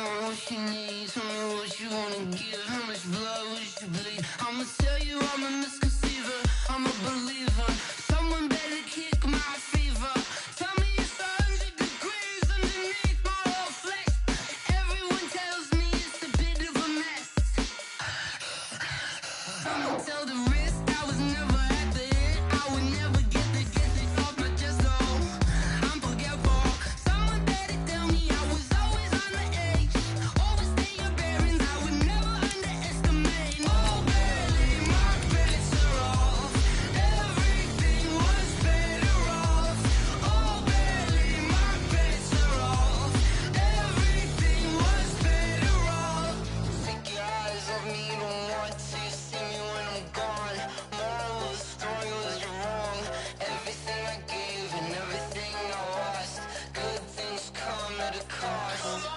want, what she needs. Tell me what you wanna give. How much blood would you bleed? I'ma tell you I'm a misconceiver. I'm a believer. Someone better kick my fever. Tell me it's 100 degrees underneath my whole flesh. Everyone tells me it's a bit of a mess. I'ma tell the risk I was never at the hit. I would never get this off my chest though. I'm forgetful. Someone better tell me I was always on the edge. Overstay your bearings, I would never underestimate. Oh, barely my bets are off. Everything was better off. Oh, barely my bets are off. Everything was better off. Take your eyes off me, don't want to see me when I'm gone. Moral of the story was you're wrong. Everything I gave and everything I lost. Good things come at a cost.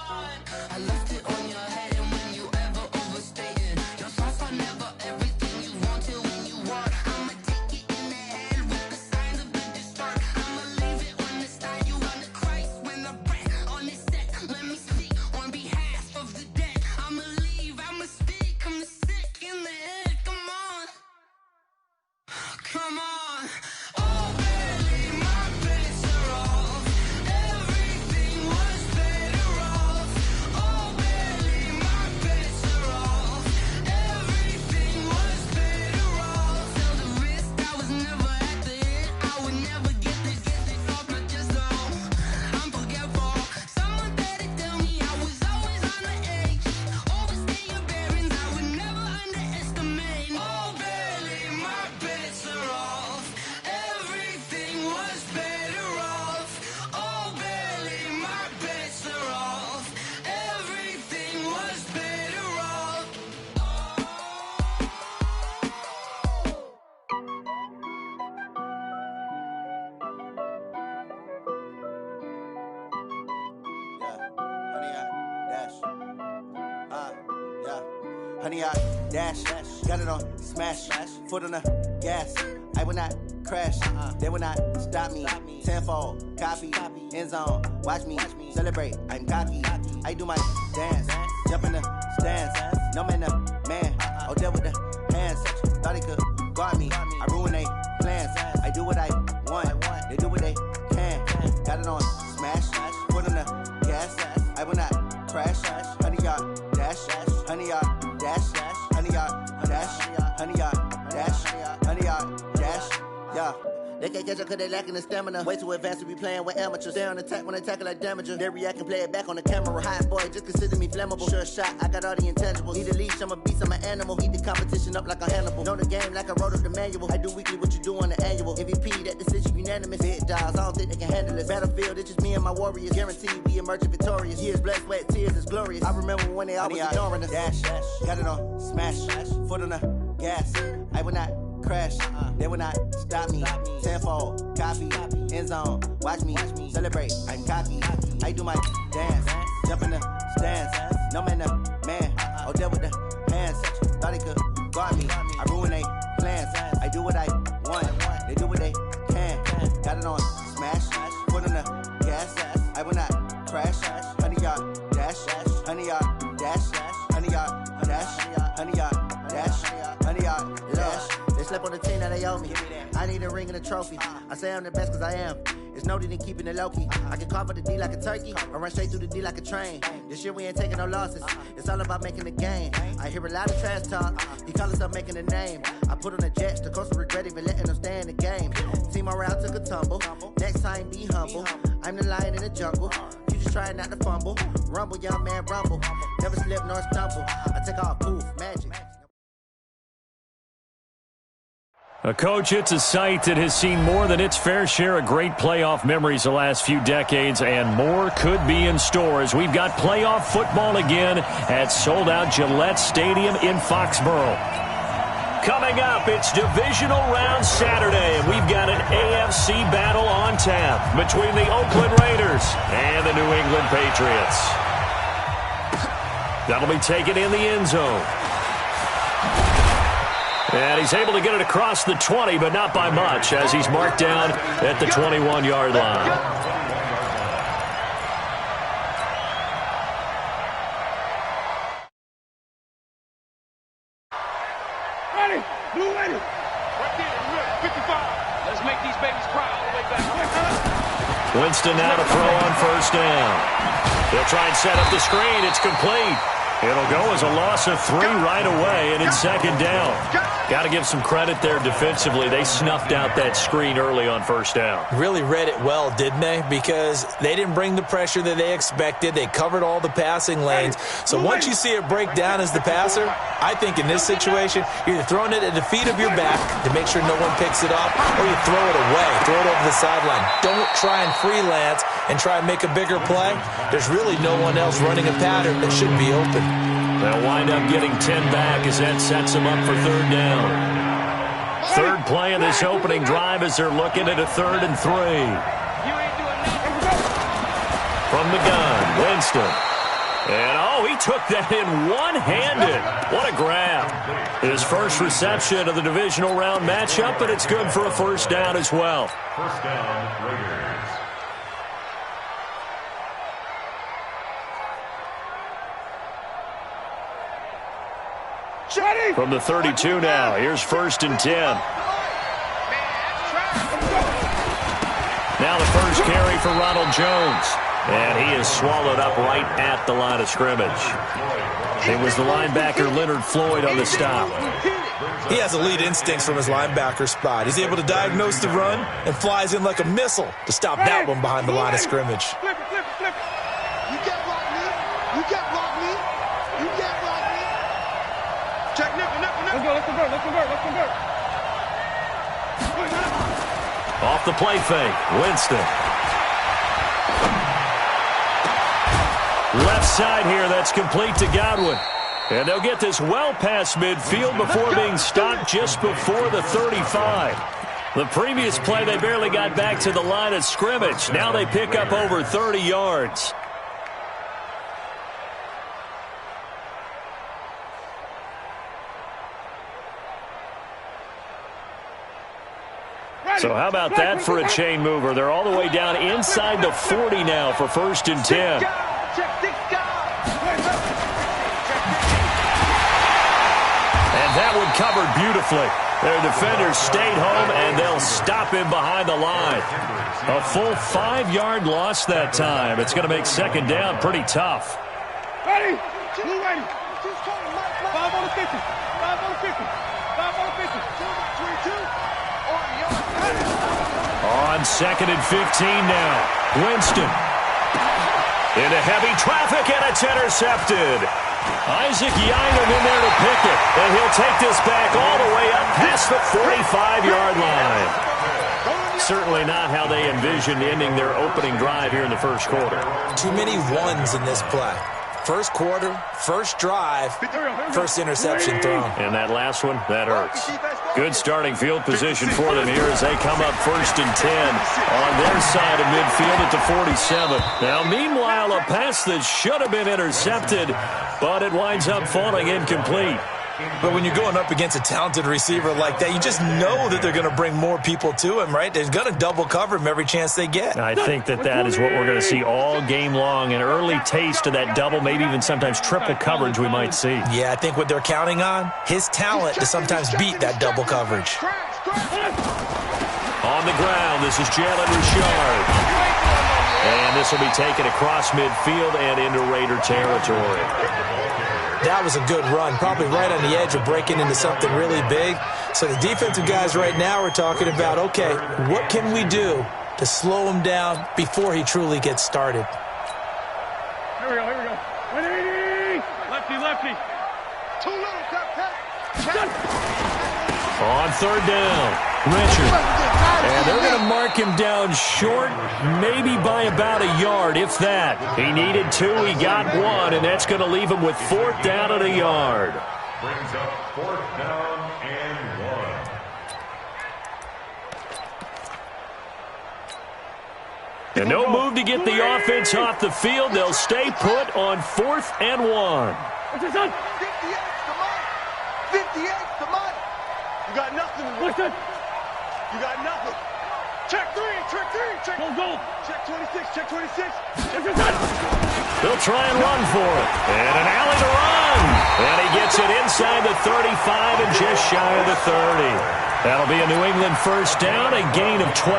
I left it on your head, and when you ever overstay it, your thoughts are never everything you want till when you want. I'ma take it in the head with the signs of the distort. I'ma leave it on the side. You on the Christ when the breath on this set. Let me speak on behalf of the dead. I'ma leave, I'ma speak. I'm the sick in the head. Come on, come on. Oh, barely my bets are off. Everything was better off. Oh, barely my bets are off. Everything was better off. Tell the risk I was never at the hit. I would never get this off my chest though. I'm forgetful. Someone better tell me I was always on the edge. Overstay your bearings, I would never underestimate. Oh, barely my bets are off. Everything was better off. Oh, barely my bets are off. Everything was better off. Honey, I dash, got it on smash, foot on the gas. I will not crash, they will not stop me. Tenfold, copy, end zone, watch me celebrate. I'm cocky, I do my dance, jump in the stands. No man, man, oh, there with the hands. Thought he could guard me, I ruin they plans. I do what I want, they do what they can. Got it on smash, foot on the gas. I will not crash, honey, y'all dash, honey, y'all dash, honey, y'all dash, honey, y'all dash, honey, y'all dash, yeah. They can't catch up cause they lacking the stamina. Way too advanced to be playing with amateurs. Stay on attack when they tackle like damager. They react and play it back on the camera. Hot boy, just consider me flammable. Sure shot, I got all the intangibles. Need a leash, I'm a beast, I'm an animal. Eat the competition up like a Hannibal. Know the game like I wrote up the manual. I do weekly what you do on the annual. MVP, that decision unanimous. Big dogs, I don't think they can handle it. Battlefield, it's just me and my warriors. Guaranteed we emerging victorious. Years, blood, sweat, tears, it's glorious. I remember when they always ignoring us. Dash, got it on smash, foot on the gas. I will not crash, they will not stop me. Tenfold, copy, end zone, watch me celebrate. I'm cocky, I do my dance, jump in the stands. No man, man, oh, there with the hands. Thought he could guard me, I ruin they plans. I do what I want, they do what they can. Got it on smash, foot on the gas. I will not crash, honey, y'all dash, honey, y'all dash, honey, y'all dash, honey, y'all dash, honey, y'all dash. They slept on the team that they owe me. I need a ring and a trophy. I say I'm the best cause I am. It's no need in keeping it low key. I can carve up the D like a turkey, or run straight through the D like a train. This year we ain't taking no losses. It's all about making the game. I hear a lot of trash talk. He call himself making a name. I put on the Jets, the coast regret even letting them stay in the game. Team morale took a tumble. Next time be humble. I'm the lion in the jungle. You just trying not to fumble. Rumble, young man, rumble. Never slip nor stumble. I take off, poof, magic. A coach, it's a site that has seen more than its fair share of great playoff memories the last few decades, and more could be in store as we've got playoff football again at sold-out Gillette Stadium in Foxborough. Coming up, it's divisional round Saturday, and we've got an AFC battle on tap between the Oakland Raiders and the New England Patriots. That'll be taken in the end zone. And he's able to get it across the 20, but not by much, as he's marked down at the 21-yard line. Winston now to throw on first down. They'll try and set up the screen. It's complete. It'll go as a loss of 3 right away, and it's second down. Got to give some credit there defensively. They snuffed out that screen early on first down. Really read it well, didn't they? Because they didn't bring the pressure that they expected. They covered all the passing lanes. So once you see it break down as the passer, I think in this situation, you're either throwing it at the feet of your back to make sure no one picks it up, or you throw it away, throw it over the sideline. Don't try and freelance and try and make a bigger play. There's really no one else running a pattern that should be open. They'll wind up getting 10 back as that sets them up for third down. Third play of this opening drive as they're looking at a 3rd and 3. From the gun, Winston. And, he took that in one-handed. What a grab. His first reception of the divisional round matchup, but it's good for a first down as well. First down, Raiders. From the 32 now, here's 1st and 10. Now the first carry for Ronald Jones. And he is swallowed up right at the line of scrimmage. It was the linebacker Leonard Floyd on the stop. He has elite instincts from his linebacker spot. He's able to diagnose the run and flies in like a missile to stop that one behind the line of scrimmage. Flip it. You can't block me. You can't block me. You can't block me. Check nickel. Let's convert. Off the play fake, Winston. Left side here, that's complete to Godwin. And they'll get this well past midfield before being stopped just before the 35. The previous play, they barely got back to the line of scrimmage. Now they pick up over 30 yards. So how about that for a chain mover? They're all the way down inside the 40 now for 1st and 10. And that one covered beautifully. Their defenders stayed home, and they'll stop him behind the line. A full 5-yard loss that time. It's going to make second down pretty tough. Ready? 5 on the 50. 5 on the 50. 5 on the 50. 22. On 2nd and 15 now. Winston. Into heavy traffic, and it's intercepted. Isaac Yianum in there to pick it. And he'll take this back all the way up past the 45-yard line. Certainly not how they envisioned ending their opening drive here in the first quarter. Too many ones in this play. First quarter, first drive, first interception thrown. And that last one, that hurts. Good starting field position for them here as they come up 1st and 10 on their side of midfield at the 47. Now, meanwhile, a pass that should have been intercepted, but it winds up falling incomplete. But when you're going up against a talented receiver like that, you just know that they're going to bring more people to him, right? They're going to double cover him every chance they get. I think that is what we're going to see all game long, an early taste of that double, maybe even sometimes triple coverage we might see. Yeah, I think what they're counting on, his talent to sometimes beat that double coverage. On the ground, this is Jalen Richard. And this will be taken across midfield and into Raider territory. That was a good run, probably right on the edge of breaking into something really big. So the defensive guys right now are talking about, okay, what can we do to slow him down before he truly gets started? Here we go. Ready? Lefty. Too little, cut. On 3rd down, Richard. And they're going to mark him down short, maybe by about a yard, if that. He needed 2, he got 1, and that's going to leave him with 4th down and a yard. Brings up 4th down and 1. And no move to get the offense off the field. They'll stay put on 4th and 1. What's this on? 58's the money. You got nothing. What's that? You got nothing. Check 3. Go. Check 26. They'll try and run for it. And an alley to run. And he gets it inside the 35 and just shy of the 30. That'll be a New England first down, a gain of 12.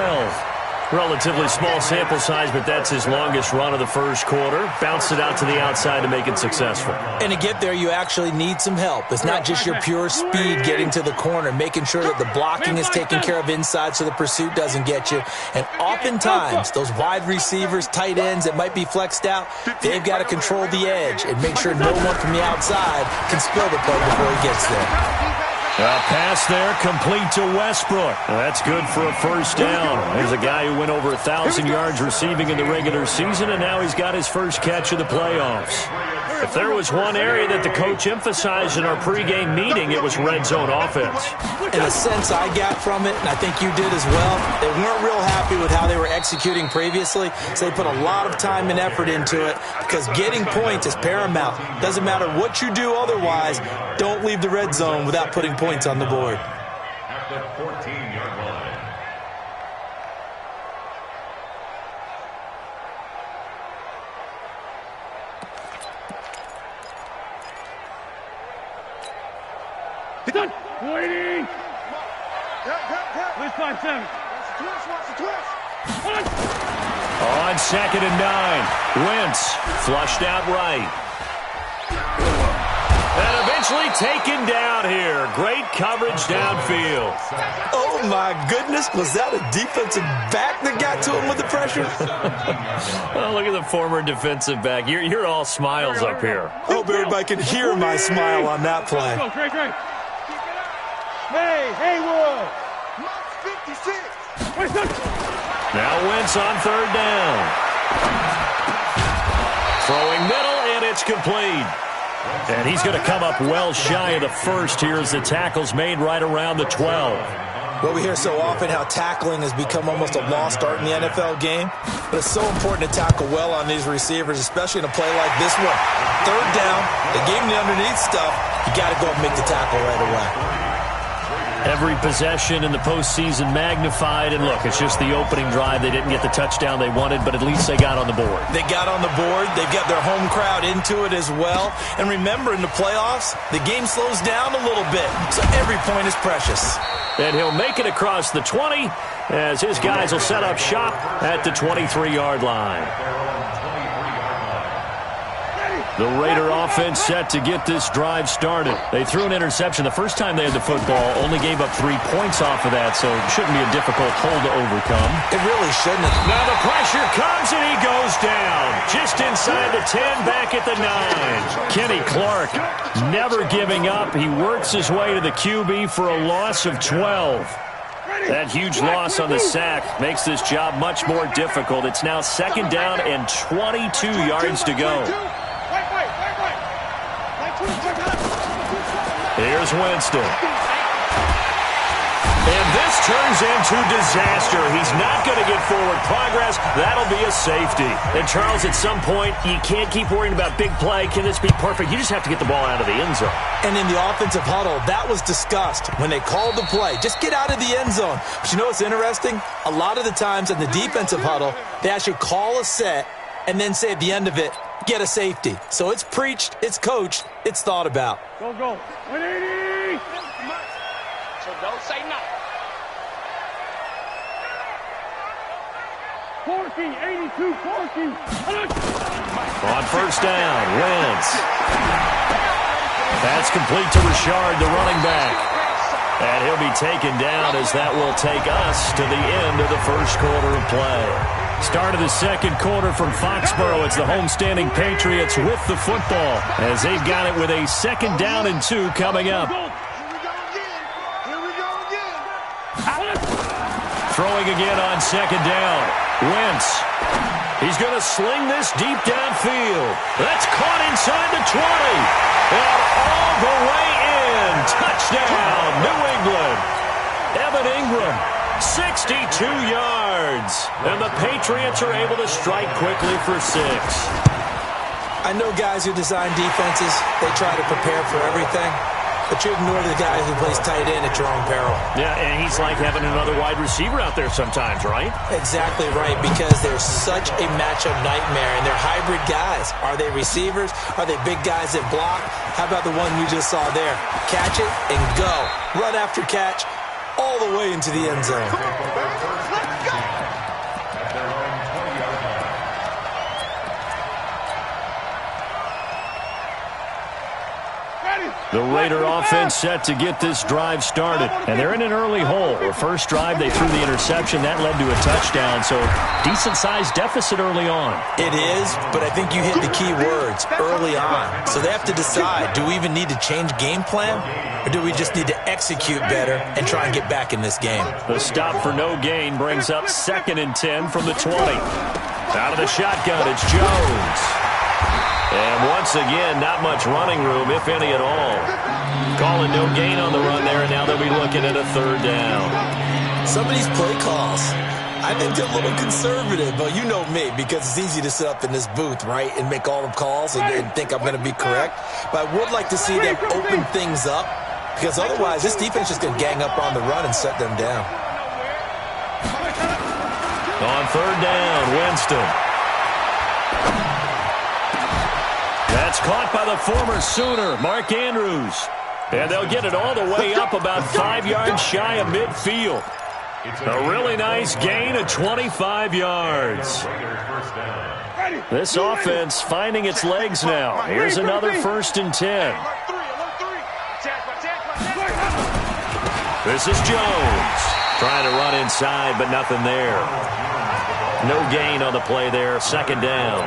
Relatively small sample size, but that's his longest run of the first quarter. Bounced it out to the outside to make it successful. And to get there, you actually need some help. It's not just your pure speed getting to the corner, making sure that the blocking is taken care of inside so the pursuit doesn't get you. And oftentimes, those wide receivers, tight ends that might be flexed out, they've got to control the edge and make sure no one from the outside can spill the play before he gets there. A pass there, complete to Westbrook. That's good for a first down. There's a guy who went over 1,000 yards receiving in the regular season, and now he's got his first catch of the playoffs. If there was one area that the coach emphasized in our pregame meeting, it was red zone offense. In a sense I got from it, and I think you did as well, they weren't real happy with how they were executing previously, so they put a lot of time and effort into it because getting points is paramount. Doesn't matter what you do otherwise, don't leave the red zone without putting points on the board. At the 14-yard line. Done. Waiting. Where's 5-7? Watch the twist. On 2nd and 9, Wentz flushed out right. And eventually taken down here. Great coverage downfield. Oh, my goodness. Was that a defensive back that got to him with the pressure? Well, look at the former defensive back. You're all smiles up here. I hope everybody can hear my smile on that play. Go, great. Hey, Haywood. Mark 56. Now Wentz on 3rd down. Throwing middle, and it's complete. And he's going to come up well shy of the first here as the tackle's made right around the 12. Well, we hear so often how tackling has become almost a lost art in the NFL game, but it's so important to tackle well on these receivers, especially in a play like this one. 3rd down, they gave him the underneath stuff. You got to go and make the tackle right away. Every possession in the postseason magnified, and look, it's just the opening drive. They didn't get the touchdown they wanted, but at least they got on the board. They got on the board. They've got their home crowd into it as well. And remember, in the playoffs, the game slows down a little bit, so every point is precious. And he'll make it across the 20 as his guys will set up shop at the 23-yard line. The Raider offense set to get this drive started. They threw an interception the first time they had the football, only gave up 3 points off of that, so it shouldn't be a difficult hole to overcome. It really shouldn't. Now the pressure comes and he goes down. Just inside the 10, back at the 9. Kenny Clark never giving up. He works his way to the QB for a loss of 12. That huge loss on the sack makes this job much more difficult. It's now 2nd down and 22 yards to go. Here's Winston. And this turns into disaster. He's not going to get forward progress. That'll be a safety. And Charles, at some point, you can't keep worrying about big play. Can this be perfect? You just have to get the ball out of the end zone. And in the offensive huddle, that was discussed when they called the play. Just get out of the end zone. But you know what's interesting? A lot of the times in the defensive huddle, they actually call a set and then say at the end of it, get a safety. So it's preached, it's coached, it's thought about. Go. 180. So don't say nothing. 82, 40. On 1st down, Wentz. That's complete to Richard, the running back. And he'll be taken down as that will take us to the end of the first quarter of play. Start of the 2nd quarter from Foxborough. It's the homestanding Patriots with the football as they've got it with a 2nd down and 2 coming up. Here we go again. Throwing again on 2nd down. Wentz. He's going to sling this deep downfield. That's caught inside the 20. And all the way in. Touchdown, New England. Evan Ingram, 62 yards. And the Patriots are able to strike quickly for 6. I know guys who design defenses, they try to prepare for everything. But you ignore the guy who plays tight end at your own peril. Yeah, and he's like having another wide receiver out there sometimes, right? Exactly right, because they're such a matchup nightmare, and they're hybrid guys. Are they receivers? Are they big guys that block? How about the one we just saw there? Catch it and go. Run after catch all the way into the end zone. The Raider offense set to get this drive started. And they're in an early hole. The first drive, they threw the interception. That led to a touchdown. So decent-sized deficit early on. It is, but I think you hit the key words, early on. So they have to decide, do we even need to change game plan? Or do we just need to execute better and try and get back in this game? The stop for no gain brings up 2nd and 10 from the 20. Out of the shotgun, it's Jones. And once again, not much running room, if any at all. Calling no gain on the run there, and now they'll be looking at a 3rd down. Some of these play calls, I think they're a little conservative, but you know me, because it's easy to sit up in this booth, right, and make all the calls and think I'm going to be correct. But I would like to see them open things up, because otherwise this defense is going to gang up on the run and set them down. On 3rd down, Winston. That's caught by the former Sooner, Mark Andrews. And they'll get it all the way up about 5 yards shy of midfield. A really nice gain of 25 yards. This offense finding its legs now. Here's another 1st and 10. This is Jones. Trying to run inside, but nothing there. No gain on the play there. 2nd down.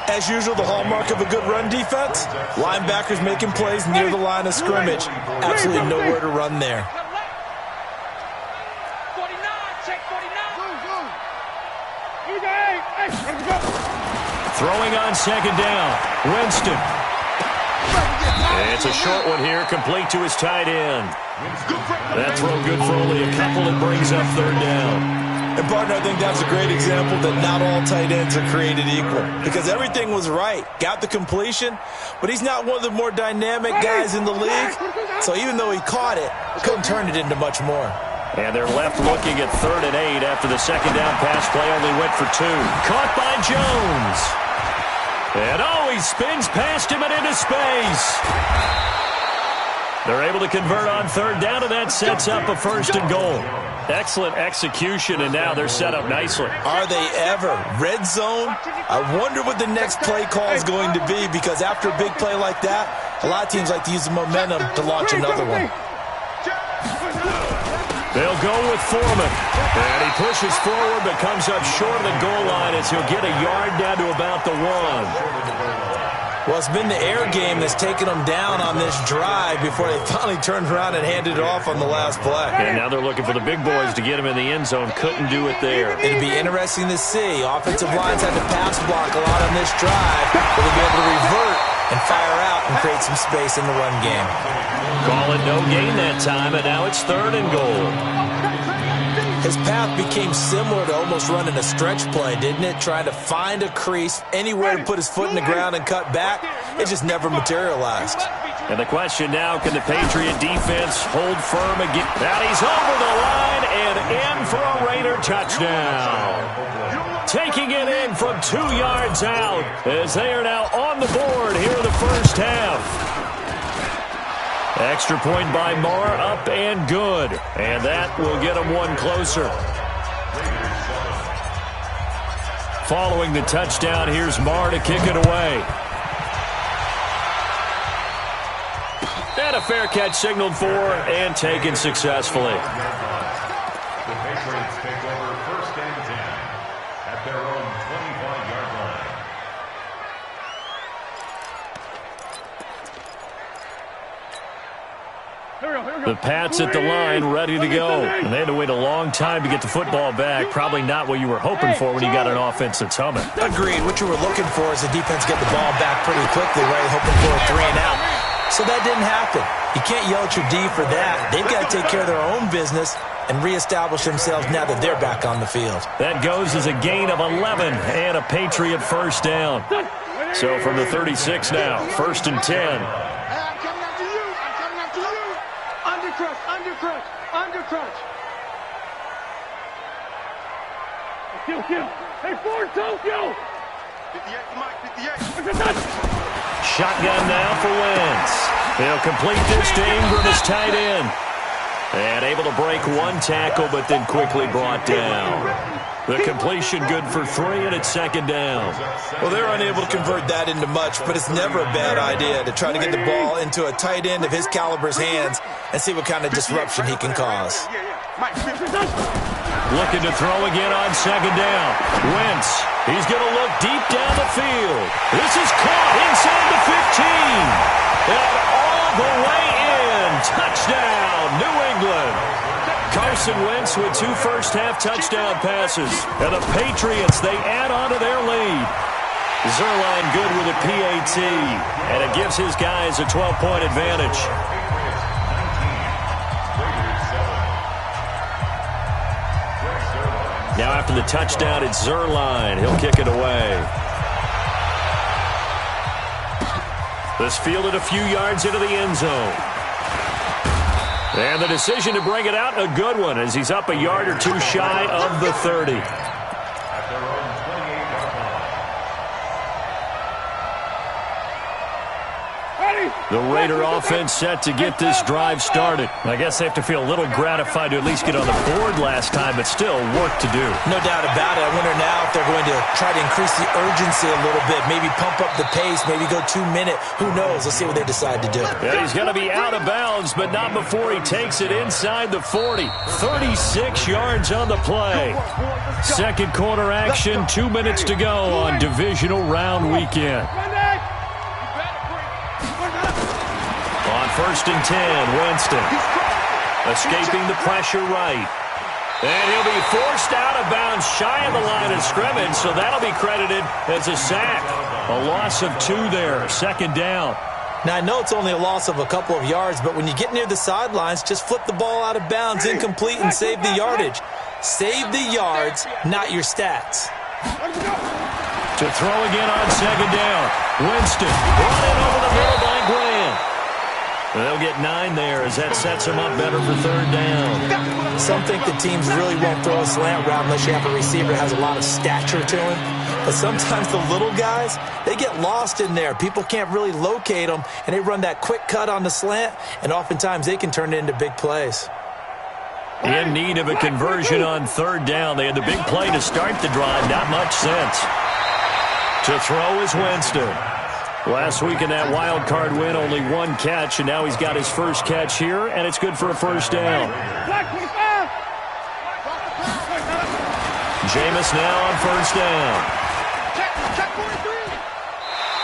As usual, the hallmark of a good run defense, linebackers making plays near the line of scrimmage. Absolutely nowhere to run there. 49, check 49. Throwing on 2nd down. Winston. It's a short one here, complete to his tight end. That throw good for only a couple. It brings up 3rd down. And, partner, I think that's a great example that not all tight ends are created equal. Because everything was right. Got the completion, but he's not one of the more dynamic guys in the league. So even though he caught it, couldn't turn it into much more. And they're left looking at 3rd and 8 after the 2nd down pass play only went for 2. Caught by Jones. And he spins past him and into space. They're able to convert on 3rd down, and that sets up a 1st and goal. Excellent execution, and now they're set up nicely. Are they ever? Red zone? I wonder what the next play call is going to be, because after a big play like that, a lot of teams like to use the momentum to launch another one. They'll go with Foreman. And he pushes forward, but comes up short of the goal line as he'll get a yard down to about the 1. Well, it's been the air game that's taken them down on this drive before they finally turned around and handed it off on the last play. And now they're looking for the big boys to get him in the end zone. Couldn't do it there. It'd be interesting to see. Offensive lines had to pass block a lot on this drive. Will they be able to revert and fire out and create some space in the run game? Call it no gain that time, and now it's 3rd and goal. His path became similar to almost running a stretch play, didn't it? Trying to find a crease, anywhere to put his foot in the ground and cut back. It just never materialized. And the question now, can the Patriot defense hold firm again? Now he's over the line and in for a Raider touchdown. Taking it in from 2 yards out as they are now on the board here in the first half. Extra point by Marr, up and good. And that will get them one closer. Following the touchdown, here's Marr to kick it away. And a fair catch signaled for and taken successfully. The Patriots take over 1st and 10 at their own 25-yard line. The Pats at the line, ready to go. And they had to wait a long time to get the football back. Probably not what you were hoping for when you got an offense that's humming. Agreed. What you were looking for is the defense get the ball back pretty quickly, right? Hoping for a 3 and out. So that didn't happen. You can't yell at your D for that. They've got to take care of their own business and reestablish themselves now that they're back on the field. That goes as a gain of 11 and a Patriot 1st down. So from the 36 now, 1st and 10. Undercrunch. Kill. Hey, Ford, Tokyo. 58, Mike, 58. Shotgun now for Wentz. He'll complete this to Ingram as tight end. And able to break one tackle, but then quickly brought down. The completion good for 3, and it's second down. Well, they're unable to convert that into much, but it's never a bad idea to try to get the ball into a tight end of his caliber's hands and see what kind of disruption he can cause. Looking to throw again on second down. Wentz, he's going to look deep down the field. This is caught inside the 15. And all the way in. Touchdown, New England. Carson Wentz with 2 first-half touchdown passes. And the Patriots, they add on to their lead. Zuerlein good with a PAT. And it gives his guys a 12-point advantage. Now after the touchdown, it's Zuerlein. He'll kick it away. This fielded a few yards into the end zone. And the decision to bring it out, a good one, as he's up a yard or 2 shy of the 30. The Raider offense set to get this drive started. I guess they have to feel a little gratified to at least get on the board last time, but still work to do. No doubt about it. I wonder now if they're going to try to increase the urgency a little bit, maybe pump up the pace, maybe go 2-minute. Who knows? Let's see what they decide to do. Yeah, he's going to be out of bounds, but not before he takes it inside the 40. 36 yards on the play. Second quarter action, 2 minutes to go on divisional round weekend. On 1st and 10, Winston. Escaping the pressure right. And he'll be forced out of bounds shy of the line of scrimmage, so that'll be credited as a sack. A loss of 2 there, second down. Now, I know it's only a loss of a couple of yards, but when you get near the sidelines, just flip the ball out of bounds, incomplete, and save the yardage. Save the yards, not your stats. To throw again on second down. Winston brought in over the middle by Graham. They'll get 9 there as that sets them up better for third down. Some think the teams really won't throw a slant route unless you have a receiver that has a lot of stature to him. But sometimes the little guys, they get lost in there. People can't really locate them, and they run that quick cut on the slant, and oftentimes they can turn it into big plays. In need of a conversion on third down. They had the big play to start the drive. Not much sense. To throw is Winston. Last week in that wild card win, only 1 catch, and now he's got his first catch here, and it's good for a first down. Jameis now on first down.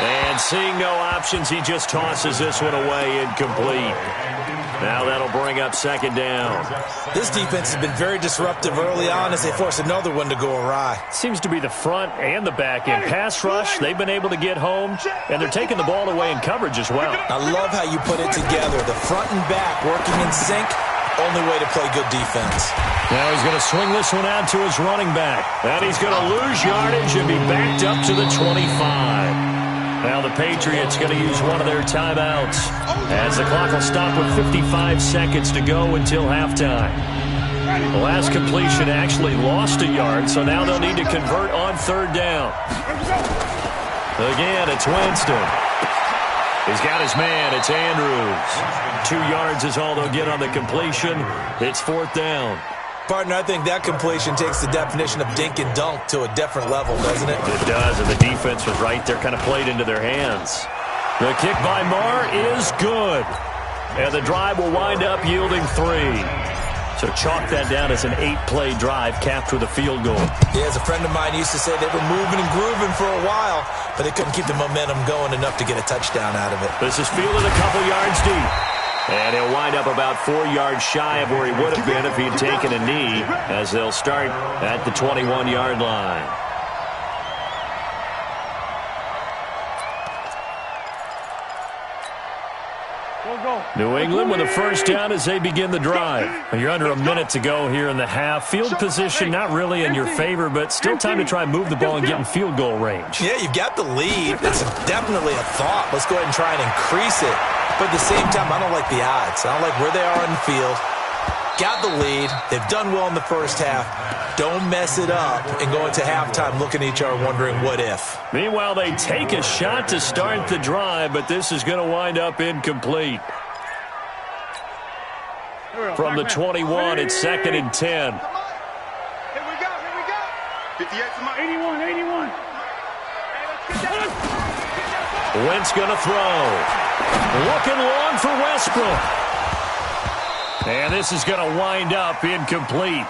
And seeing no options, he just tosses this one away incomplete. Now that'll bring up second down. This defense has been very disruptive early on as they force another one to go awry. Seems to be the front and the back end. Pass rush, they've been able to get home, and they're taking the ball away in coverage as well. I love how you put it together. The front and back working in sync, only way to play good defense. Now he's going to swing this one out to his running back. And he's going to lose yardage and be backed up to the 25. Now the Patriots going to use one of their timeouts as the clock will stop with 55 seconds to go until halftime. The last completion actually lost a yard, so now they'll need to convert on third down. Again, it's Winston. He's got his man. It's Andrews. 2 yards is all they'll get on the completion. It's fourth down. Partner, I think that completion takes the definition of dink and dunk to a different level, doesn't it? It does, and the defense was right there, kind of played into their hands. The kick by Marr is good. And the drive will wind up yielding 3. So chalk that down as an 8-play drive capped with a field goal. Yeah, as a friend of mine used to say, they were moving and grooving for a while, but they couldn't keep the momentum going enough to get a touchdown out of it. This is fielded a couple yards deep. And he'll wind up about 4 yards shy of where he would have been if he'd taken a knee, as they'll start at the 21-yard line. New England with a first down as they begin the drive. You're under a minute to go here in the half. Field position not really in your favor, but still time to try and move the ball and get in field goal range. Yeah, you've got the lead. It's definitely a thought. Let's go ahead and try and increase it. But at the same time, I don't like the odds. I don't like where they are on the field. Got the lead. They've done well in the first half. Don't mess it up and go into halftime looking at each other wondering what if. Meanwhile, they take a shot to start the drive, but this is going to wind up incomplete. From the 21, it's 2nd and 10. 58 to my 81, 81. Wentz going to throw. Looking long for Westbrook. And this is going to wind up incomplete.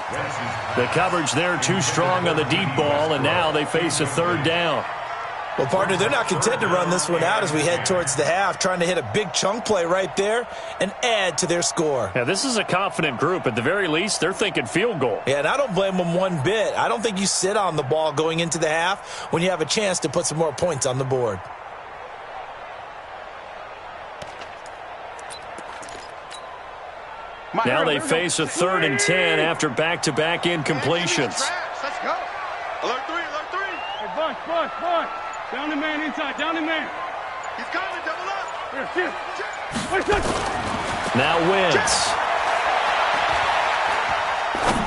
The coverage there too strong on the deep ball, and now they face a third down. Well, partner, they're not content to run this one out as we head towards the half, trying to hit a big chunk play right there and add to their score. Yeah, this is a confident group. At the very least, they're thinking field goal. Yeah, and I don't blame them one bit. I don't think you sit on the ball going into the half when you have a chance to put some more points on the board. Now they face a 3rd and 10 after back-to-back incompletions. Let's go. Alert 3, alert 3. Hey, Bunch. Down the man inside, down the man. He's coming, double up. Here, shift. Wait, touch. Now Wentz.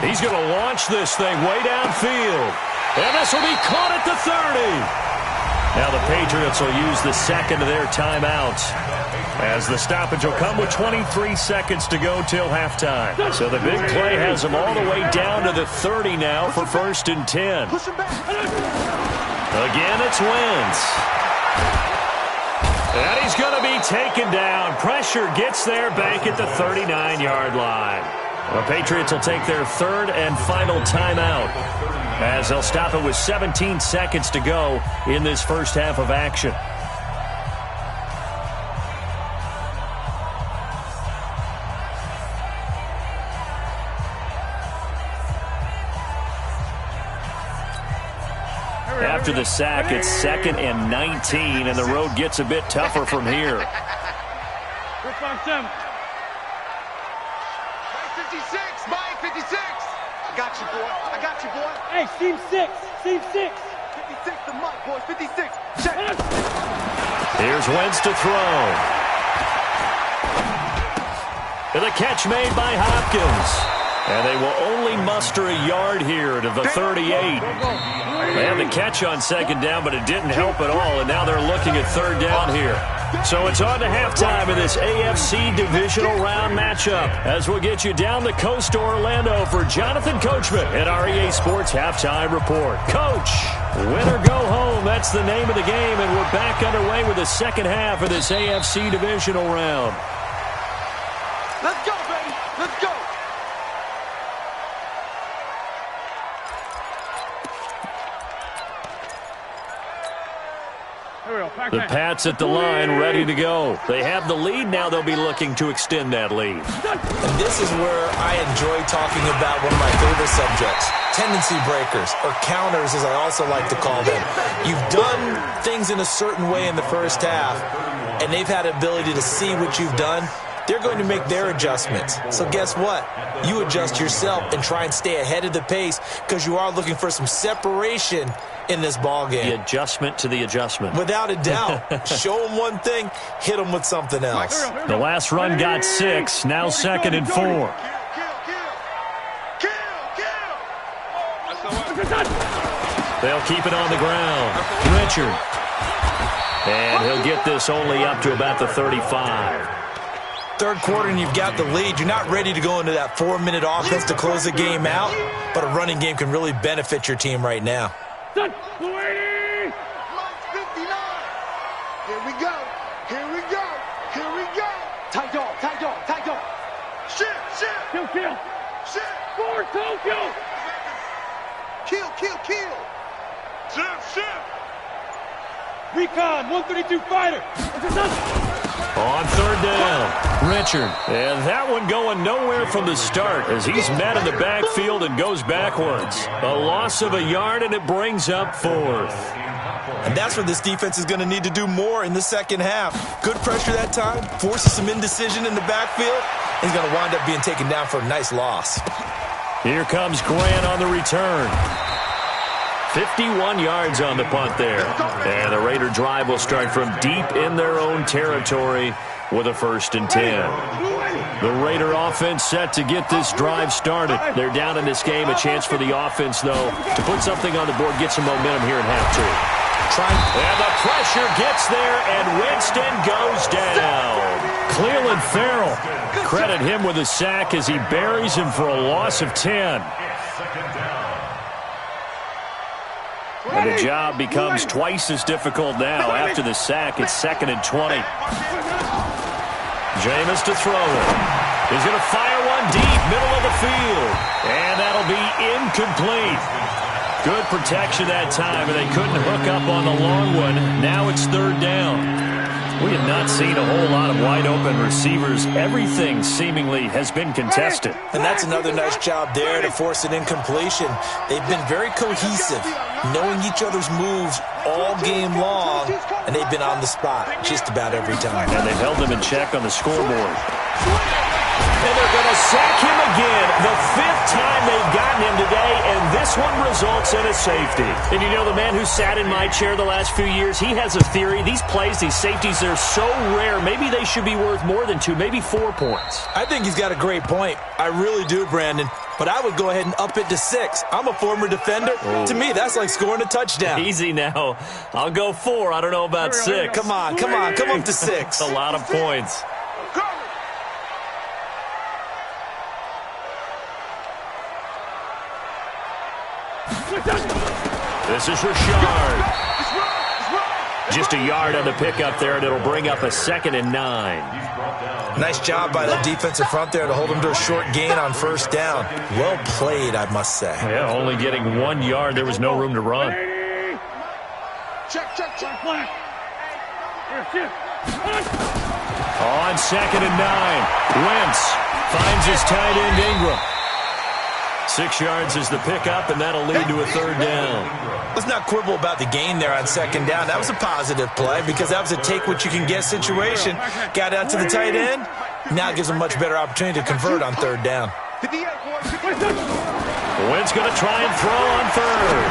He's going to launch this thing way downfield. And this will be caught at the 30. Now the Patriots will use the second of their timeouts, as the stoppage will come with 23 seconds to go till halftime. So the big play has them all the way down to the 30 now for 1st and 10. Push him back. Again, it's Wentz. And he's going to be taken down. Pressure gets there back at the 39-yard line. The Patriots will take their 3rd and final timeout, as they'll stop it with 17 seconds to go in this first half of action. After the sack, it's 2nd and 19, and the road gets a bit tougher from here. 457. Mike 56, Mike 56. I got you, boy. Hey, seam 6. 56 to Mike, boy. 56. Check. Here's Wentz to throw. And the catch made by Hopkins. And they will only muster a yard here to the 38. They had the catch on 2nd down, but it didn't help at all, and now they're looking at 3rd down here. So it's on to halftime in this AFC divisional round matchup, as we'll get you down the coast to Orlando for Jonathan Coachman at REA Sports Halftime Report. Coach, win or go home, that's the name of the game, and we're back underway with the second half of this AFC divisional round. Let's go, baby. Let's go. The Pats at the line, ready to go. They have the lead now. They'll be looking to extend that lead. And this is where I enjoy talking about one of my favorite subjects, tendency breakers, or counters as I also like to call them. You've done things in a certain way in the first half, and they've had the ability to see what you've done. They're going to make their adjustments. So guess what? You adjust yourself and try and stay ahead of the pace, because you are looking for some separation in this ball game. The adjustment to the adjustment. Without a doubt. Show them one thing, hit them with something else. The last run got 6, now 2nd and 4. They'll keep it on the ground. Richard. And he'll get this only up to about the 35. Third quarter and you've got the lead. You're not ready to go into that 4-minute offense to close the game out, but a running game can really benefit your team right now. Mike 59. Here we go. Here we go. Here we go. Tight dog. Tight dog. Tight dog. Shift. Kill. Shift. Forward, Tokyo. Kill. Shift. Recon, 132 fighter. On 3rd down, Richard. And that one going nowhere from the start as he's met in the backfield and goes backwards. A loss of a yard, and it brings up 4th. And that's what this defense is going to need to do more in the second half. Good pressure that time, forces some indecision in the backfield. He's going to wind up being taken down for a nice loss. Here comes Grant on the return. 51 yards on the punt there. And the Raider drive will start from deep in their own territory with a 1st and 10. The Raider offense set to get this drive started. They're down in this game. A chance for the offense, though, to put something on the board, get some momentum here in half 2. And the pressure gets there, and Winston goes down. Cleveland Farrell, credit him with a sack as he buries him for a loss of 10. And the job becomes twice as difficult now. After the sack, it's 2nd and 20. Jameis to throw it. He's going to fire one deep, middle of the field. And that'll be incomplete. Good protection that time, and they couldn't hook up on the long one. Now it's 3rd down. We have not seen a whole lot of wide-open receivers. Everything seemingly has been contested. And that's another nice job there to force an incompletion. They've been very cohesive, knowing each other's moves all game long, and they've been on the spot just about every time. And they've held them in check on the scoreboard. And they're going to sack him again. The 5th time they've gotten him today, and this one results in a safety. And you know, the man who sat in my chair the last few years, he has a theory. These plays, these safeties, they're so rare. Maybe they should be worth more than 2, maybe 4 points. I think he's got a great point. I really do, Brandon. But I would go ahead and up it to 6. I'm a former defender. Oh. To me, that's like scoring a touchdown. Easy now. I'll go 4. I don't know about 6. Come on. Come up to 6. A lot of points. This is Richard. Just a yard on the pickup there, and it'll bring up a 2nd and 9. Nice job by the defensive front there to hold him to a short gain on 1st down. Well played, I must say. Yeah, only getting 1 yard. There was no room to run. Check. On 2nd and 9, Wentz finds his tight end Ingram. 6 yards is the pickup, and that'll lead to a 3rd down. Let's not quibble about the gain there on 2nd down. That was a positive play because that was a take-what-you-can-get situation. Got out to the tight end. Now it gives them a much better opportunity to convert on 3rd down. Wentz going to try and throw on 3rd.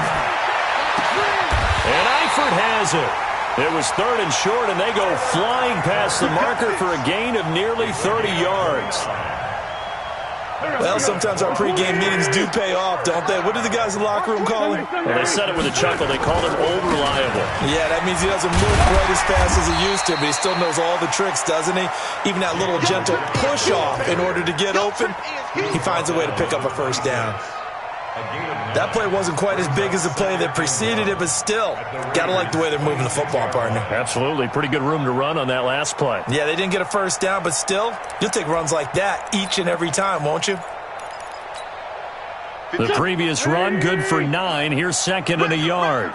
And Eifert has it. It was 3rd and short, and they go flying past the marker for a gain of nearly 30 yards. Well, sometimes our pregame meetings do pay off, don't they? What do the guys in the locker room call him? Well, they said it with a chuckle. They called him old reliable. Yeah, that means he doesn't move quite as fast as he used to, but he still knows all the tricks, doesn't he? Even that little gentle push-off in order to get open, he finds a way to pick up a 1st down. That play wasn't quite as big as the play that preceded it, but still, got to like the way they're moving the football, partner. Absolutely. Pretty good room to run on that last play. Yeah, they didn't get a 1st down, but still, you'll take runs like that each and every time, won't you? The previous run, good for 9. Here's 2nd and a yard.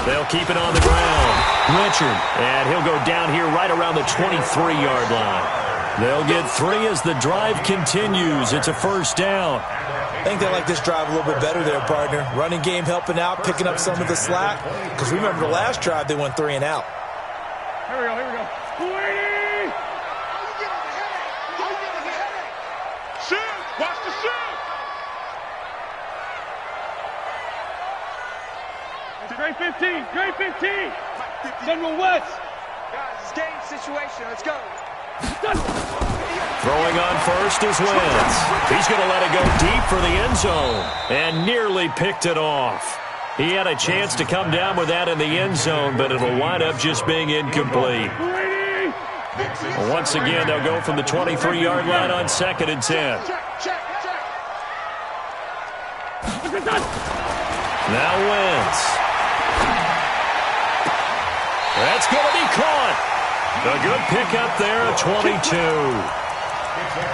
They'll keep it on the ground. Richard, and he'll go down here right around the 23-yard line. They'll get 3 as the drive continues. It's a 1st down. I think they like this drive a little bit better there, partner. Running game helping out, picking up some of the slack. Because remember the last drive, they went 3 and out. Here we go. Shoot! Watch the shoot! Great 15. Great 15. General West. Guys, it's game situation. Let's go. Throwing on 1st is Wentz. He's going to let it go deep for the end zone and nearly picked it off. He had a chance to come down with that in the end zone, but it'll wind up just being incomplete. Once again, they'll go from the 23-yard line on 2nd and 10. Now Wentz. That's going to be caught. A good pickup there at 22.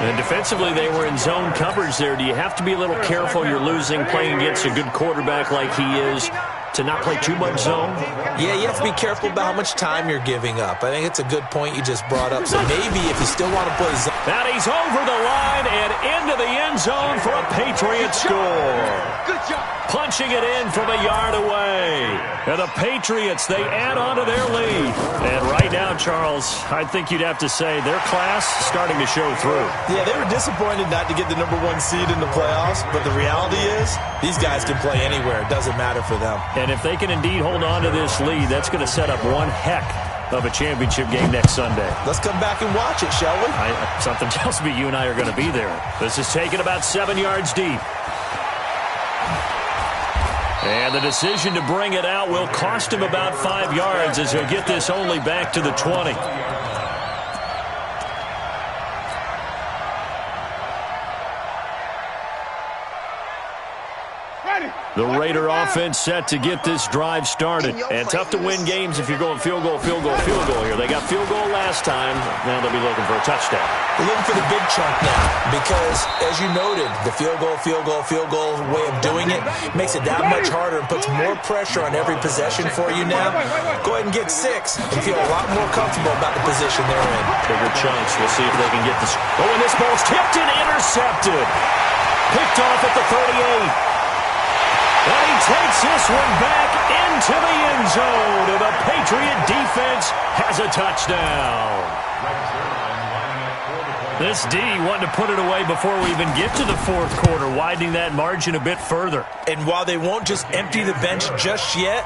And defensively, they were in zone coverage there. Do you have to be a little careful? You're losing playing against a good quarterback like he is to not play too much zone? Yeah, you have to be careful about how much time you're giving up. I think it's a good point you just brought up. So maybe if you still want to play zone. Now he's over the line and into the end zone for a Patriot score. Good job. Punching it in from a yard away. And the Patriots, they add on to their lead. And right now, Charles, I think you'd have to say their class starting to show through. Yeah, they were disappointed not to get the #1 seed in the playoffs, but the reality is these guys can play anywhere. It doesn't matter for them. And if they can indeed hold on to this lead, that's going to set up one heck of a championship game next Sunday. Let's come back and watch it, shall we? Something tells me you and I are going to be there. This is taken about 7 yards deep. And the decision to bring it out will cost him about 5 yards as he'll get this only back to the 20. Ready. The Raider offense set to get this drive started. And tough to win games if you're going field goal, field goal, field goal here. They got field goal last time. Now they'll be looking for a touchdown. They're looking for the big chunk now because, as you noted, the field goal way of doing it makes it that much harder and puts more pressure on every possession for you now. Go ahead and get 6 and feel a lot more comfortable about the position they're in. Bigger chunks. We'll see if they can get this. Oh, and this ball's tipped and intercepted. Picked off at the 38. And he takes this one back into the end zone. And the Patriot defense has a touchdown. This D wanted to put it away before we even get to the fourth quarter, widening that margin a bit further. And while they won't just empty the bench just yet,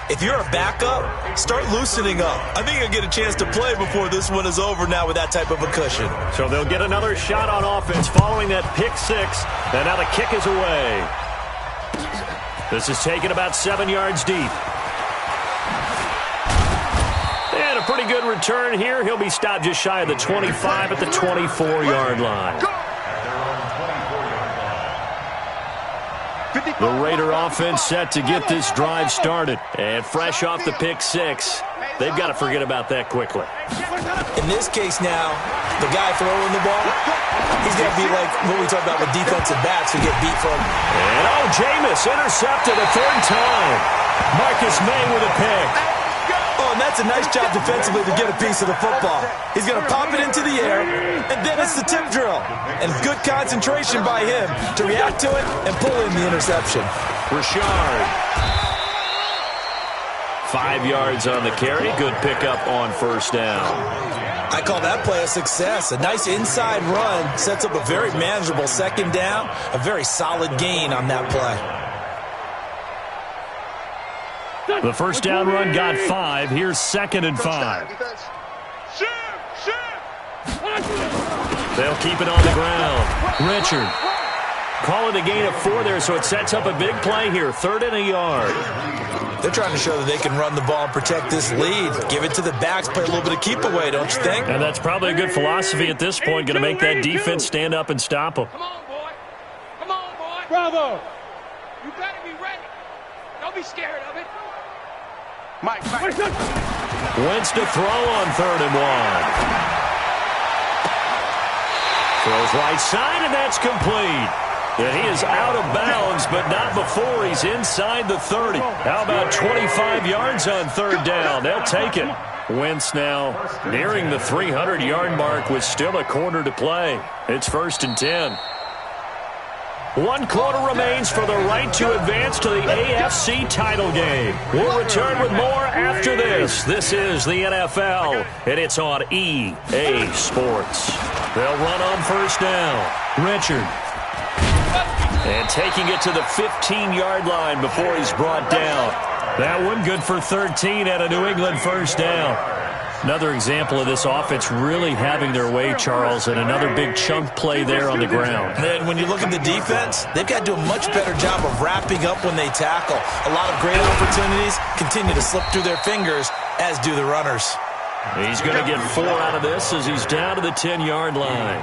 if you're a backup, start loosening up. I think you'll get a chance to play before this one is over now with that type of a cushion. So they'll get another shot on offense following that pick 6. And now the kick is away. This is taken about 7 yards deep. And a pretty good return here. He'll be stopped just shy of the 25 at the 24-yard line. The Raider offense set to get this drive started. And fresh off the pick 6, they've got to forget about that quickly. In this case now, the guy throwing the ball, he's got to be like what we talk about with defensive backs who get beat from. And Jameis intercepted a 3rd time. Marcus May with a pick. Oh, and that's a nice job defensively to get a piece of the football. He's going to pop it into the air, and then it's the tip drill. And good concentration by him to react to it and pull in the interception. Richard. 5 yards on the carry. Good pickup on first down. I call that play a success. A nice inside run sets up a very manageable second down. A very solid gain on that play. The first down run got 5. Here's 2nd and 5. They'll keep it on the ground. Richard. Call it a gain of 4 there, so it sets up a big play here. 3rd and a yard. They're trying to show that they can run the ball and protect this lead. Give it to the backs, play a little bit of keep away, don't you think? And that's probably a good philosophy at this point. Going to make that defense stand up and stop them. Come on, boy. Come on, boy. Bravo. You better be ready. Don't be scared of it. Mike. Wentz to throw on 3rd and 1. Throws right side, and that's complete. And he is out of bounds, but not before he's inside the 30. How about 25 yards on 3rd down? They'll take it. Wentz now nearing the 300-yard mark with still a quarter to play. It's 1st and 10. 1 quarter remains for the right to advance to the AFC title game. We'll return with more after this. This is the NFL, and it's on EA Sports. They'll run on first down. Richard. And taking it to the 15-yard line before he's brought down. That one good for 13 at a New England first down. Another example of this offense really having their way, Charles, and another big chunk play there on the ground. And when you look at the defense, they've got to do a much better job of wrapping up when they tackle. A lot of great opportunities continue to slip through their fingers, as do the runners. He's going to get 4 out of this as he's down to the 10-yard line.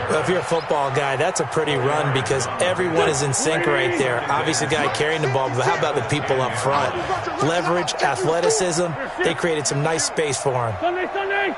Well, if you're a football guy, that's a pretty run because everyone is in sync right there. Obviously, the guy carrying the ball, but how about the people up front? Leverage, athleticism, they created some nice space for him. Sunday.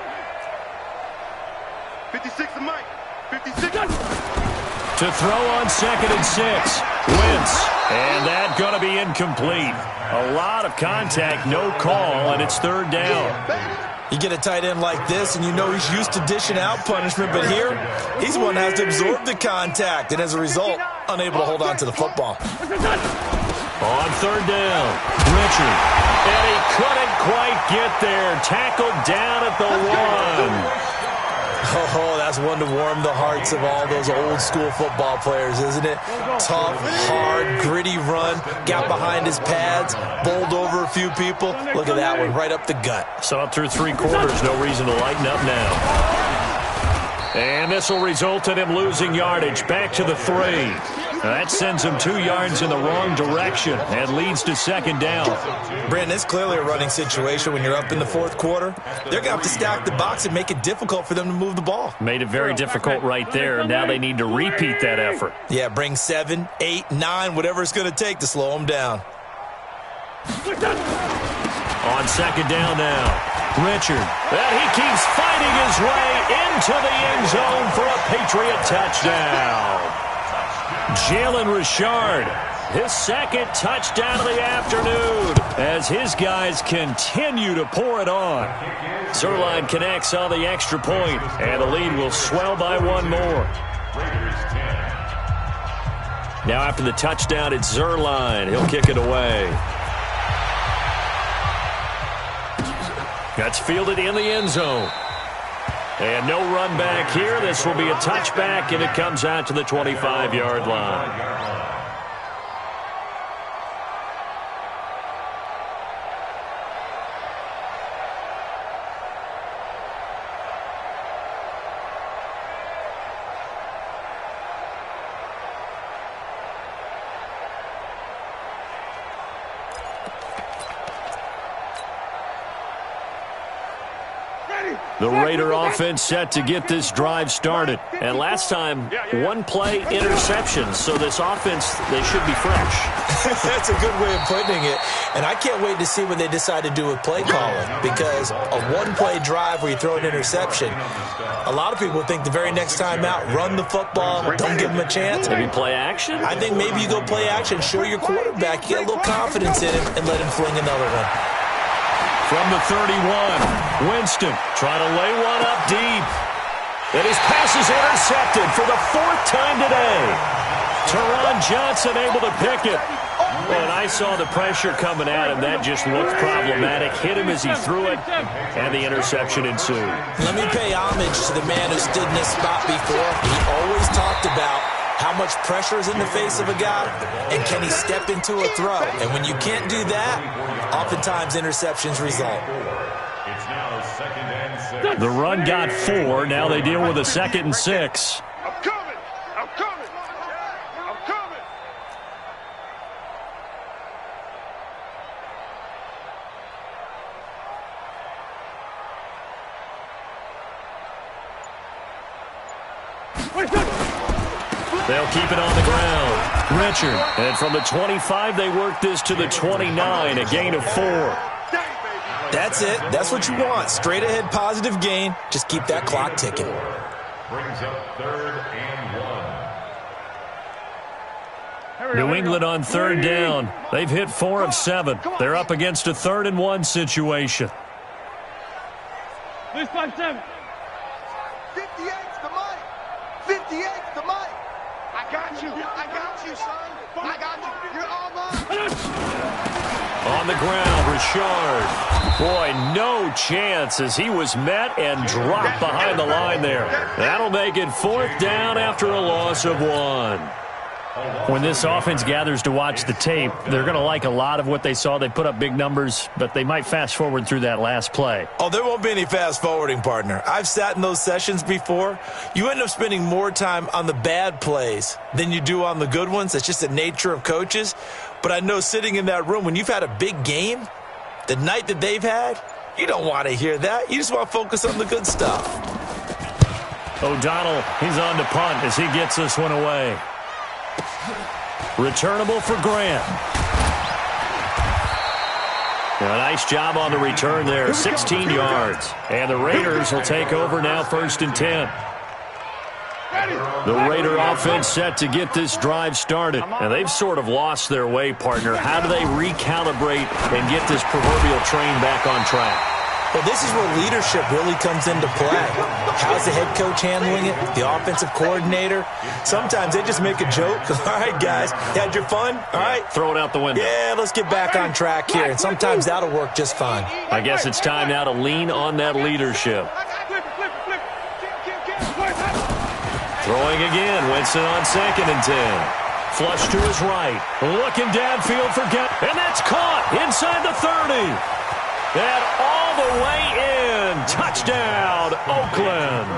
56 to Mike. 56. To throw on 2nd and 6. Wentz. And that going to be incomplete. A lot of contact, no call, and it's 3rd down. You get a tight end like this, and you know he's used to dishing out punishment, but here, he's the one that has to absorb the contact, and as a result, unable to hold on to the football. On 3rd down, Richard. And he couldn't quite get there. Tackled down at the 1. Oh, that's one to warm the hearts of all those old school football players, isn't it? Tough, hard, gritty run, got behind his pads, bowled over a few people. Look at that one, right up the gut. So up through 3 quarters, no reason to lighten up now. And this will result in him losing yardage. Back to the 3. That sends him 2 yards in the wrong direction and leads to second down. Brandon, it's clearly a running situation when you're up in the fourth quarter. They're going to have to stack the box and make it difficult for them to move the ball. Made it very difficult right there. Now they need to repeat that effort. Yeah, bring 7, 8, 9, whatever it's going to take to slow them down. On second down now, Richard. And he keeps fighting his way into the end zone for a Patriot touchdown. Jalen Richard, his second touchdown of the afternoon as his guys continue to pour it on. Zuerlein connects on the extra point, and the lead will swell by 1 more. Now after the touchdown, it's Zuerlein. He'll kick it away. That's fielded in the end zone. And no run back here. This will be a touchback, and it comes out to the 25-yard line. The Raider offense set to get this drive started. And last time, 1 play interception. So this offense, they should be fresh. That's a good way of putting it. And I can't wait to see what they decide to do with play calling. Because a 1-play drive where you throw an interception, a lot of people think the very next time out, run the football, don't give them a chance. Maybe play action? I think maybe you go play action, show your quarterback, you get a little confidence in him, and let him fling another one. From the 31, Winston trying to lay one up deep. And his pass is intercepted for the 4th time today. Teron Johnson able to pick it. And I saw the pressure coming at him. That just looked problematic. Hit him as he threw it, and the interception ensued. Let me pay homage to the man who stood in this spot before. He always talked about how much pressure is in the face of a guy, and can he step into a throw? And when you can't do that, oftentimes interceptions result. It's now 2nd and 6. The run got 4. Now they deal with a 2nd and 6. I'm coming. I'm coming. I'm coming. They'll keep it on the ground. Richard. And from the 25, they work this to the 29, a gain of 4. That's it. That's what you want. Straight ahead positive gain. Just keep that clock ticking. Brings up 3rd and 1. New England on 3rd down. They've hit 4 of 7. They're up against a 3rd and 1 situation. Please 5-7. 58's the mic. 58's the mic. I got you. I got you, son. I got you. You're all mine. On the ground, Richard. Boy, no chance as he was met and dropped behind the line there. That'll make it 4th down after a loss of 1. When this offense gathers to watch the tape, they're going to like a lot of what they saw. They put up big numbers, but they might fast forward through that last play. Oh, there won't be any fast forwarding, partner. I've sat in those sessions before. You end up spending more time on the bad plays than you do on the good ones. That's just the nature of coaches. But I know sitting in that room, when you've had a big game, the night that they've had, you don't want to hear that. You just want to focus on the good stuff. O'Donnell, he's on to punt as he gets this one away. Returnable for Grant. A nice job on the return there, 16 yards. And the Raiders will take over now 1st and 10. The Raider offense set to get this drive started. And they've sort of lost their way, partner. How do they recalibrate and get this proverbial train back on track? Well, this is where leadership really comes into play. How's the head coach handling it? The offensive coordinator? Sometimes they just make a joke. All right, guys, you had your fun? All right. Throw it out the window. Yeah, let's get back on track here. And sometimes that'll work just fine. I guess it's time now to lean on that leadership. Throwing again. Winston on 2nd and 10. Flush to his right. Looking downfield for Gett. And that's caught inside the 30. And all the way in. Touchdown, Oakland.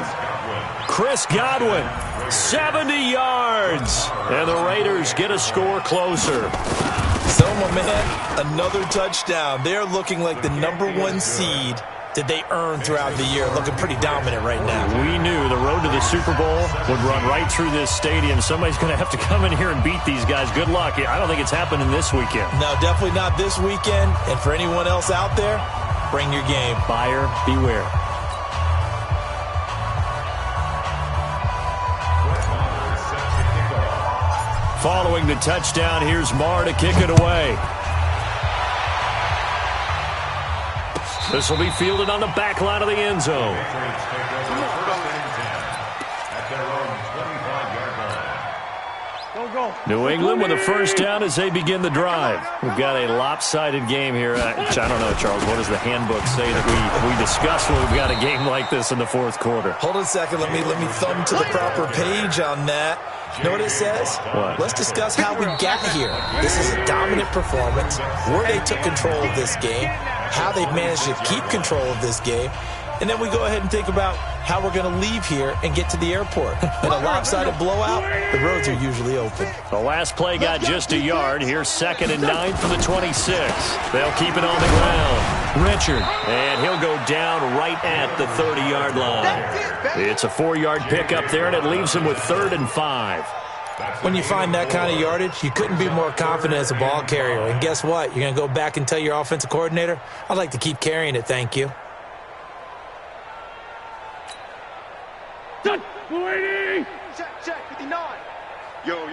Chris Godwin, 70 yards. And the Raiders get a score closer. So, my man, another touchdown. They're looking like the #1 seed that they earned throughout the year. Looking pretty dominant right now. We knew the road to the Super Bowl would run right through this stadium. Somebody's going to have to come in here and beat these guys. Good luck. I don't think it's happening this weekend. No, definitely not this weekend. And for anyone else out there, bring your game. Buyer beware. Following the touchdown, here's Marr to kick it away. This will be fielded on the back line of the end zone. New England with a first down as they begin the drive. We've got a lopsided game here. I don't know, Charles. What does the handbook say that we discuss when we've got a game like this in the fourth quarter? Hold on a second. Let me thumb to the proper page on that. You know what it says? What? Let's discuss how we got here. This is a dominant performance, where they took control of this game, how they've managed to keep control of this game, and then we go ahead and think about how we're going to leave here and get to the airport. In a lopsided blowout, the roads are usually open. The last play got just a yard. Here's 2nd and 9 from the 26. They'll keep it on the ground. Richard, and he'll go down right at the 30-yard line. It's a 4-yard pickup there, and it leaves him with 3rd and 5. When you find that kind of yardage, you couldn't be more confident as a ball carrier. And guess what? You're going to go back and tell your offensive coordinator, I'd like to keep carrying it, thank you. Waiting! Check, 59. Yo.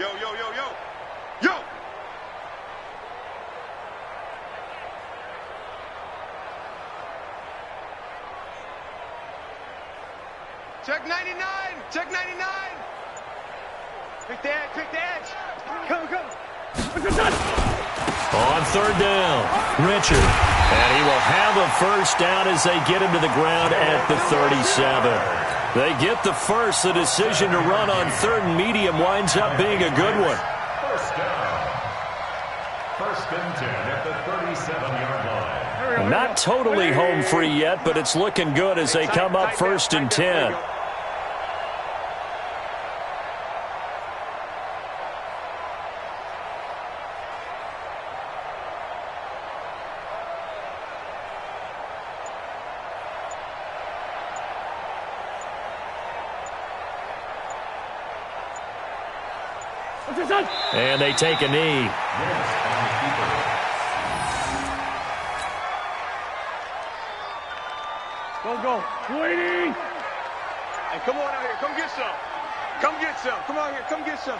Check 99. Pick the edge. Come. On 3rd down, Richard. And he will have a first down as they get him to the ground at the 37. They get the first. The decision to run on 3rd and medium winds up being a good one. First down. 1st and 10 at the 37-yard line. Not totally home free yet, but it's looking good as they come up 1st and 10. And they take a knee. Go. Waiting! Hey, come on out here. Come get some. Come out here. Come get some.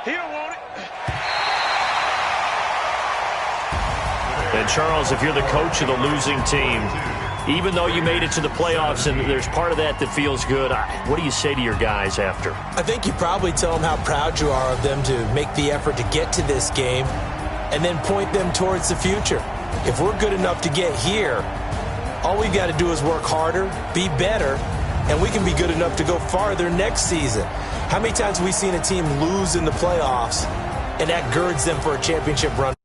He don't want it. And Charles, if you're the coach of the losing team, even though you made it to the playoffs and there's part of that feels good, what do you say to your guys after? I think you probably tell them how proud you are of them to make the effort to get to this game and then point them towards the future. If we're good enough to get here, all we've got to do is work harder, be better, and we can be good enough to go farther next season. How many times have we seen a team lose in the playoffs, and that girds them for a championship run?